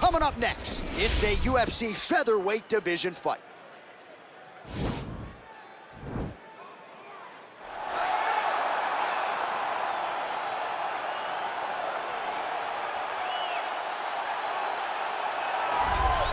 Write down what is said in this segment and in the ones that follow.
Coming up next, it's a UFC featherweight division fight.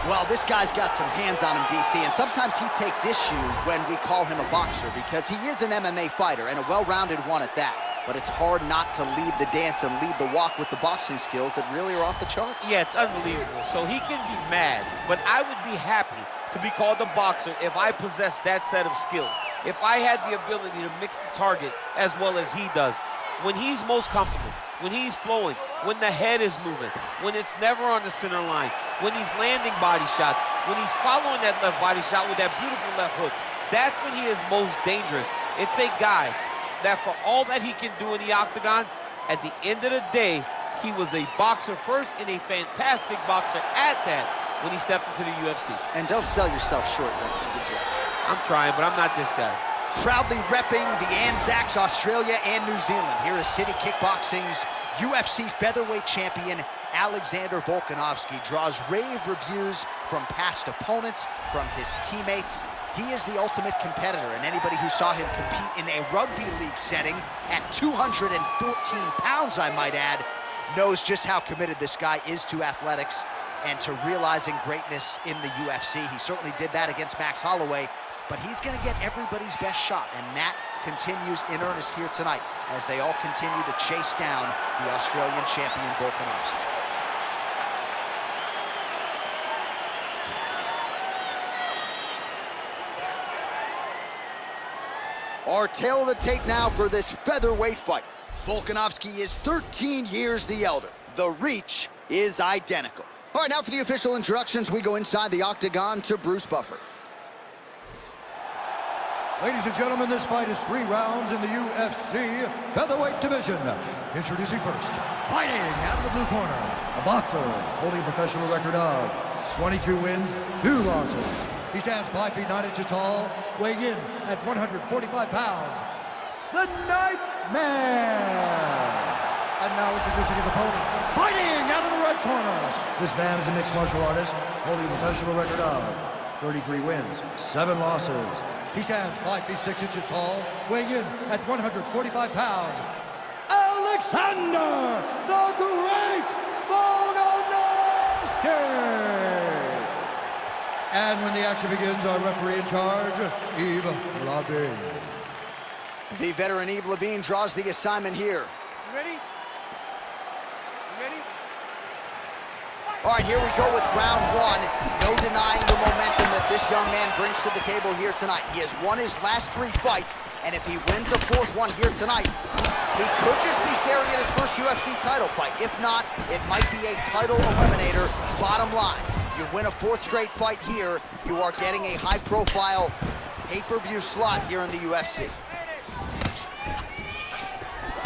Well, this guy's got some hands on him, DC, and sometimes he takes issue when we call him a boxer because he is an MMA fighter and a well-rounded one at that. But it's hard not to lead the dance and lead the walk with the boxing skills that really are off the charts. Yeah, it's unbelievable. So he can be mad, but I would be happy to be called a boxer if I possessed that set of skills. If I had the ability to mix the target as well as he does. When he's most comfortable, when he's flowing, when the head is moving, when it's never on the center line, when he's landing body shots, when he's following that left body shot with that beautiful left hook, that's when he is most dangerous. It's a guy that for all that he can do in the octagon, at the end of the day, he was a boxer first and a fantastic boxer at that when he stepped into the UFC. And don't sell yourself short, Lenny. Good job. I'm trying, but I'm not this guy. Proudly repping the Anzacs, Australia and New Zealand. Here is City Kickboxing's UFC featherweight champion, Alexander Volkanovski, draws rave reviews from past opponents, from his teammates. He is the ultimate competitor, and anybody who saw him compete in a rugby league setting at 214 pounds, I might add, knows just how committed this guy is to athletics and to realizing greatness in the UFC. He certainly did that against Max Holloway, but he's gonna get everybody's best shot, and that continues in earnest here tonight as they all continue to chase down the Australian champion, Volkanovski. Our tale of the tape now for this featherweight fight. Volkanovski is 13 years the elder. The reach is identical. All right, now for the official introductions, we go inside the octagon to Bruce Buffer. Ladies and gentlemen, this fight is 3 rounds in the UFC featherweight division. Introducing first, fighting out of the blue corner, a boxer holding a professional record of 22 wins, 2 losses. He stands 5 feet 9 inches tall, weighing in at 145 pounds. The Nightman! And now introducing his opponent, fighting out of the right corner. This man is a mixed martial artist, holding a professional record of 33 wins, 7 losses. He stands 5 feet 6 inches tall, weighing in at 145 pounds. Alexander the Great Volkanovski! And when the action begins, our referee in charge, Yves Levine. The veteran Yves Levine draws the assignment here. You ready? You ready? All right, here we go with round 1. No denying the momentum that this young man brings to the table here tonight. He has won his last 3 fights, and if he wins a 4th one here tonight, he could just be staring at his first UFC title fight. If not, it might be a title eliminator. Bottom line, you win a 4th straight fight here, you are getting a high-profile pay-per-view slot here in the UFC.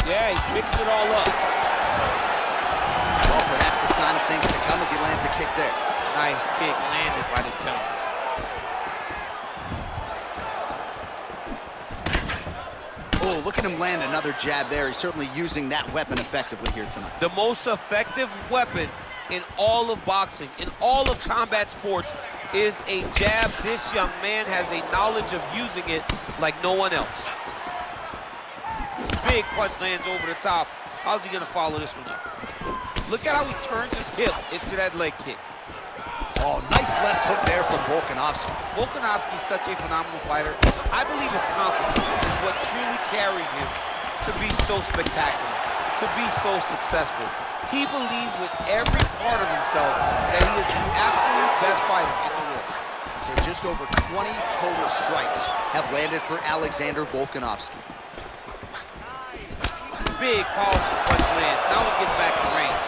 Yeah, he fixed it all up. Well, perhaps a sign of things to come as he lands a kick there. Nice kick landed by the counter. Oh, look at him land another jab there. He's certainly using that weapon effectively here tonight. The most effective weapon in all of boxing, in all of combat sports, is a jab. This young man has a knowledge of using it like no one else. Big punch lands over the top. How's he gonna follow this one up? Look at how he turns his hip into that leg kick. Oh, nice left hook there from Volkanovski. Volkanovski is such a phenomenal fighter. I believe his confidence is what truly carries him to be so spectacular, to be so successful. He believes with every part of himself that he is the absolute best fighter in the world. So just over 20 total strikes have landed for Alexander Volkanovski. Big, powerful punch land. Now he gets back in range.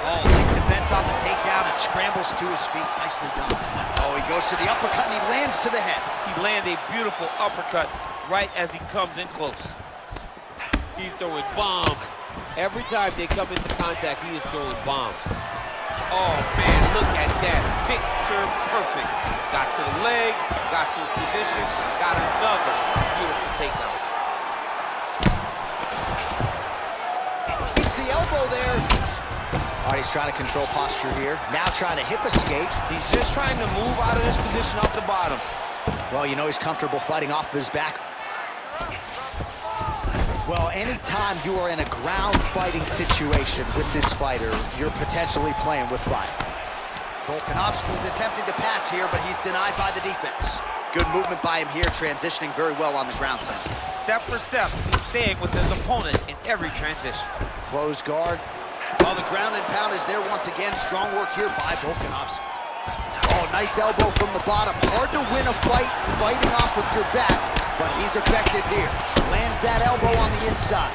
Oh, big defense on the takedown and scrambles to his feet. Nicely done. Oh, he goes to the uppercut and he lands to the head. He landed a beautiful uppercut right as he comes in close. He's throwing bombs. Every time they come into contact, he is throwing bombs. Oh, man, look at that. Picture perfect. Got to the leg, got to his position, got another beautiful takedown. Keeps the elbow there. All right, he's trying to control posture here. Now trying to hip escape. He's just trying to move out of this position off the bottom. Well, you know he's comfortable fighting off of his back. Well, anytime you are in a ground fighting situation with this fighter, you're potentially playing with fire. Volkanovski's attempting to pass here, but he's denied by the defense. Good movement by him here, transitioning very well on the ground. Step for step, he's staying with his opponent in every transition. Close guard. Well, the ground and pound is there once again. Strong work here by Volkanovski. Oh, nice elbow from the bottom. Hard to win a fight fighting off of your back, but he's effective here. Lands that elbow on the inside.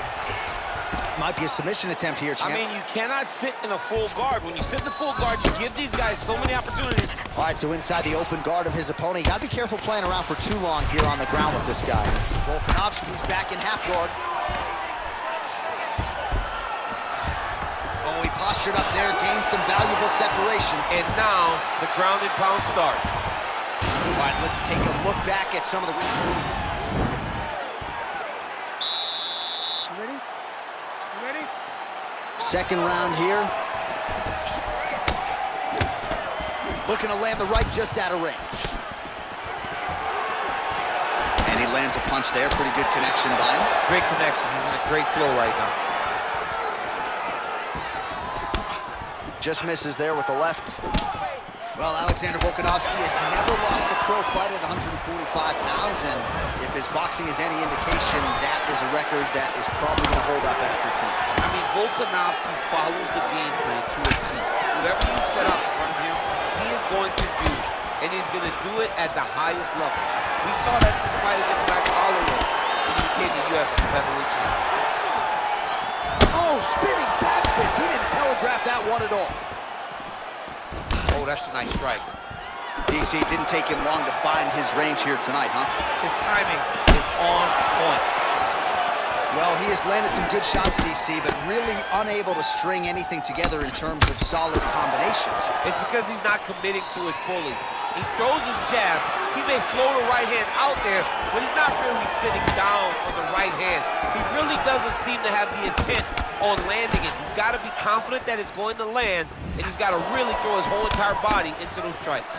Might be a submission attempt here, champ. I mean, you cannot sit in a full guard. When you sit in the full guard, you give these guys so many opportunities. All right, so inside the open guard of his opponent. You got to be careful playing around for too long here on the ground with this guy. Volkanovski's back in half guard. Oh, he postured up there, gained some valuable separation. And now the ground and pound starts. All right, let's take a look back at some of the... Second round here. Looking to land the right just out of range. And he lands a punch there. Pretty good connection by him. Great connection. He's in a great flow right now. Just misses there with the left. Well, Alexander Volkanovski has never lost a pro fight at 145 pounds, and if his boxing is any indication, that is a record that is probably going to hold up after 2. I mean, Volkanovski follows the game plan to a T. Whatever you set up in front of him, he is going to do, and he's going to do it at the highest level. We saw that in this fight against Max Holloway when he became the UFC featherweight champion. Oh, spinning back fist. He didn't telegraph that one at all. Oh, that's a nice strike. DC didn't take him long to find his range here tonight, huh? His timing is on point. Well, he has landed some good shots, DC, but really unable to string anything together in terms of solid combinations. It's because he's not committing to it fully. He throws his jab. He may float a right hand out there, but he's not really sitting down on the right hand. He really doesn't seem to have the intent on landing it. He's got to be confident that it's going to land, and he's got to really throw his whole entire body into those strikes.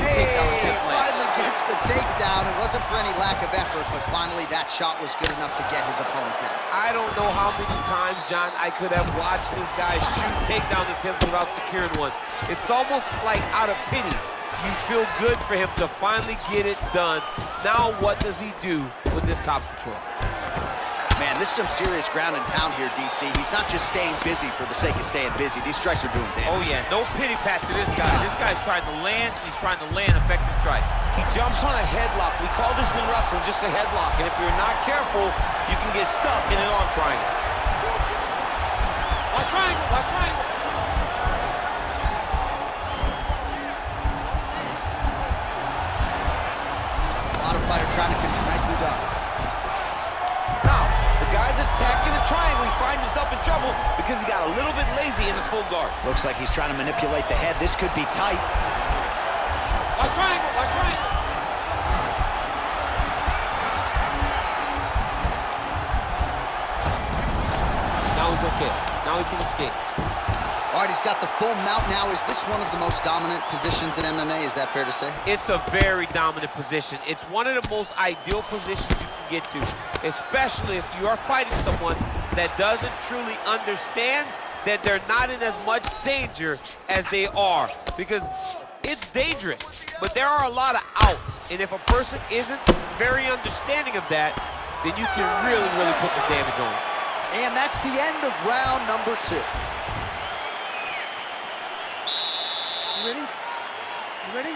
Hey, finally gets the takedown. It wasn't for any lack of effort, but finally that shot was good enough to get his opponent down. I don't know how many times, John, I could have watched this guy shoot takedown attempts without securing one. It's almost like out of pity. You feel good for him to finally get it done. Now what does he do with this top control? Man, this is some serious ground and pound here, DC. He's not just staying busy for the sake of staying busy. These strikes are doing damage. Oh, yeah. No pity pat to this guy. This guy's trying to land, and he's trying to land effective strikes. He jumps on a headlock. We call this in wrestling just a headlock. And if you're not careful, you can get stuck in an arm triangle. Watch triangle. Watch triangle. Bottom fighter trying to control. Nicely done. Now, the guy's attacking the triangle. He finds himself in trouble because he got a little bit lazy in the full guard. Looks like he's trying to manipulate the head. This could be tight. Watch triangle. Watch triangle. Now he's okay. Now he can escape. All right, he's got the full mount now. Is this one of the most dominant positions in MMA? Is that fair to say? It's a very dominant position. It's one of the most ideal positions you can get to, especially if you are fighting someone that doesn't truly understand that they're not in as much danger as they are, because it's dangerous, but there are a lot of outs, and if a person isn't very understanding of that, then you can really, really put some damage on it. And that's the end of round number 2. You ready? You ready?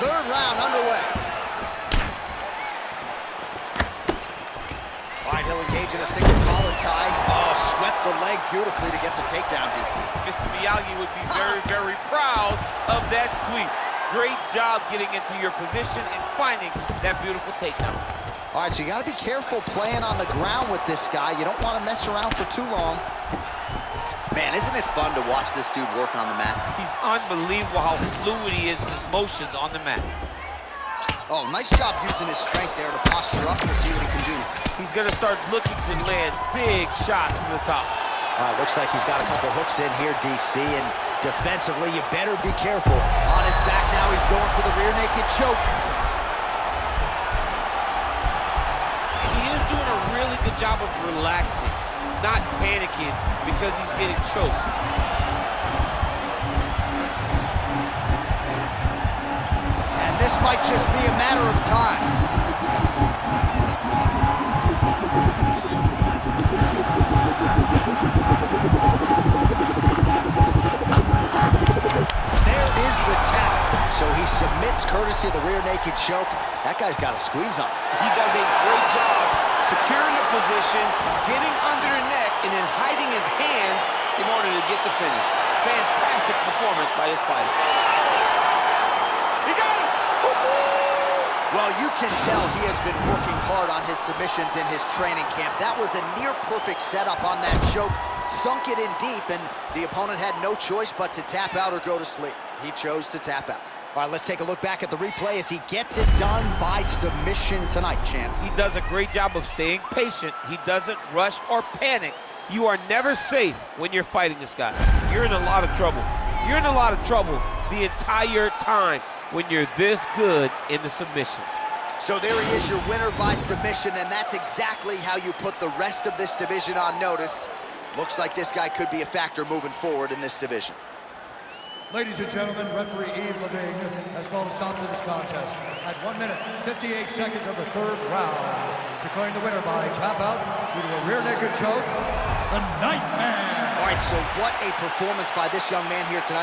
Third round underway. All right, he'll engage in a single collar tie. Oh, swept the leg beautifully to get the takedown, DC. Mr. Miyagi would be very, very proud of that sweep. Great job getting into your position and finding that beautiful takedown. All right, so you got to be careful playing on the ground with this guy. You don't want to mess around for too long. Man, isn't it fun to watch this dude work on the mat? He's unbelievable how fluid he is in his motions on the mat. Oh, nice job using his strength there to posture up. We'll see what he can do. He's going to start looking to land big shots from the top. Looks like he's got a couple hooks in here, DC, and defensively, you better be careful. On his back now, he's going for the rear naked choke. He is doing a really good job of relaxing, not panicking because he's getting choked. And this might just be a matter of time. There is the tap. So he submits courtesy of the rear naked choke. That guy's got a squeeze on him. He does a great job securing the position, getting under the neck, and then hiding his hands in order to get the finish. Fantastic performance by this fighter. He got him! Well, you can tell he has been working hard on his submissions in his training camp. That was a near-perfect setup on that choke. Sunk it in deep, and the opponent had no choice but to tap out or go to sleep. He chose to tap out. All right, let's take a look back at the replay as he gets it done by submission tonight, champ. He does a great job of staying patient. He doesn't rush or panic. You are never safe when you're fighting this guy. You're in a lot of trouble. You're in a lot of trouble the entire time when you're this good in the submission. So there he is, your winner by submission, and that's exactly how you put the rest of this division on notice. Looks like this guy could be a factor moving forward in this division. Ladies and gentlemen, referee Yves Leving has called a stop to this contest at 1 minute, 58 seconds of the third round, declaring the winner by tap out due to a rear naked choke, the Nightman. All right, so what a performance by this young man here tonight.